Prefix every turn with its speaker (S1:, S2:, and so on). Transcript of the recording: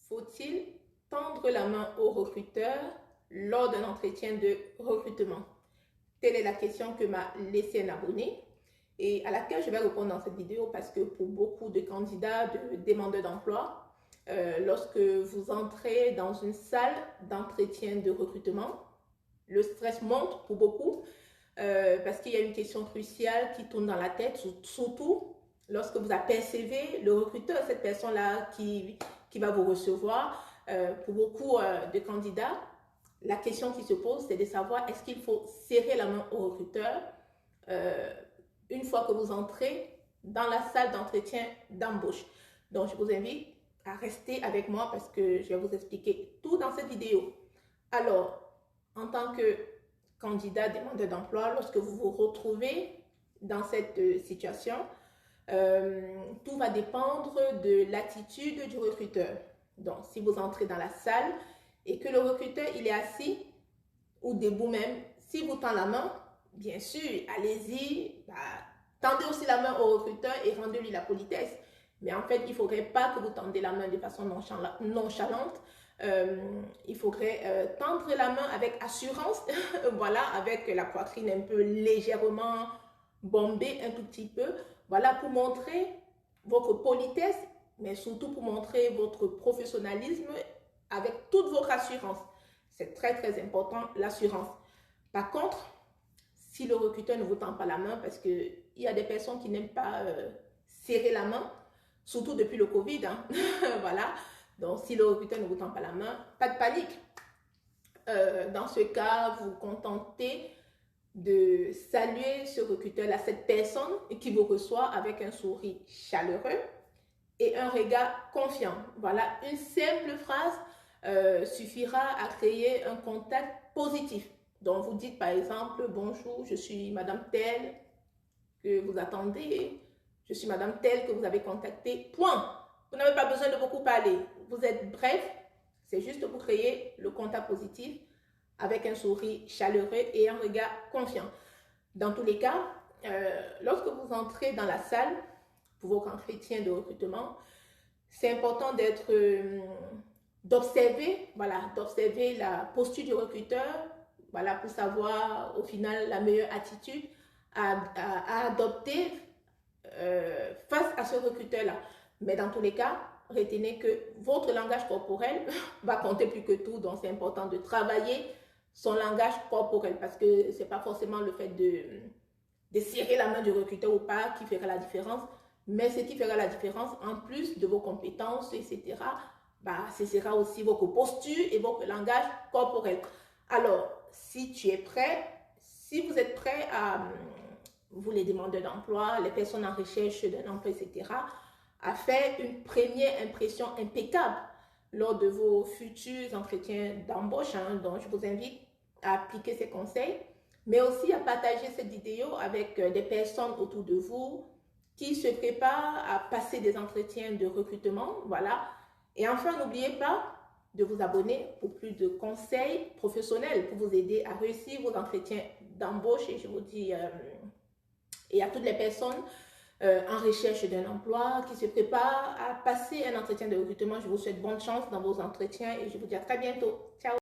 S1: Faut-il tendre la main au recruteur lors d'un entretien de recrutement? Telle est la question que m'a laissé un abonné et à laquelle je vais répondre dans cette vidéo parce que pour beaucoup de candidats, de demandeurs d'emploi, lorsque vous entrez dans une salle d'entretien de recrutement, le stress monte pour beaucoup parce qu'il y a une question cruciale qui tourne dans la tête, surtout lorsque vous apercevez le recruteur, cette personne-là qui va vous recevoir. Pour beaucoup de candidats, la question qui se pose, c'est de savoir est-ce qu'il faut serrer la main au recruteur une fois que vous entrez dans la salle d'entretien d'embauche. Donc, je vous invite à rester avec moi parce que je vais vous expliquer tout dans cette vidéo. Alors, en tant que candidat demandeur d'emploi, lorsque vous vous retrouvez dans cette situation, tout va dépendre de l'attitude du recruteur. Donc, si vous entrez dans la salle et que le recruteur, il est assis ou debout même, si vous tend la main, bien sûr, allez-y, tendez aussi la main au recruteur et rendez-lui la politesse. Mais en fait, il ne faudrait pas que vous tendez la main de façon nonchalante. Il faudrait tendre la main avec assurance, voilà, avec la poitrine un peu légèrement bombée, un tout petit peu, voilà, pour montrer votre politesse, mais surtout pour montrer votre professionnalisme avec toute votre assurance. C'est très, très important, l'assurance. Par contre, si le recruteur ne vous tend pas la main, parce qu'il y a des personnes qui n'aiment pas serrer la main, surtout depuis le Covid, hein, voilà. Donc, si le recruteur ne vous tend pas la main, pas de panique. Dans ce cas, vous vous contentez de saluer ce recruteur-là, cette personne qui vous reçoit avec un sourire chaleureux et un regard confiant. Voilà, une simple phrase suffira à créer un contact positif. Donc, vous dites par exemple, bonjour, je suis Madame Telle que vous attendez, je suis Madame Telle que vous avez contacté, point. Vous n'avez pas besoin de beaucoup parler. Vous êtes bref, c'est juste pour créer le contact positif avec un sourire chaleureux et un regard confiant. Dans tous les cas, lorsque vous entrez dans la salle pour votre entretien de recrutement, c'est important d'observer, voilà, d'observer la posture du recruteur, voilà, pour savoir au final la meilleure attitude à adopter face à ce recruteur-là. Mais dans tous les cas, retenez que votre langage corporel va compter plus que tout, donc c'est important de travailler son langage corporel parce que ce n'est pas forcément le fait de serrer la main du recruteur ou pas qui fera la différence, mais ce qui fera la différence, en plus de vos compétences, etc., ce sera aussi votre posture et votre langage corporel. Alors, si tu es prêt, si vous êtes prêt vous les demandeurs d'emploi, les personnes en recherche d'un emploi, etc., à faire une première impression impeccable lors de vos futurs entretiens d'embauche, hein, donc je vous invite à appliquer ces conseils, mais aussi à partager cette vidéo avec des personnes autour de vous qui se préparent à passer des entretiens de recrutement, voilà. Et enfin, n'oubliez pas de vous abonner pour plus de conseils professionnels pour vous aider à réussir vos entretiens d'embauche. Et je vous dis, et à toutes les personnes en recherche d'un emploi qui se préparent à passer un entretien de recrutement, je vous souhaite bonne chance dans vos entretiens et je vous dis à très bientôt.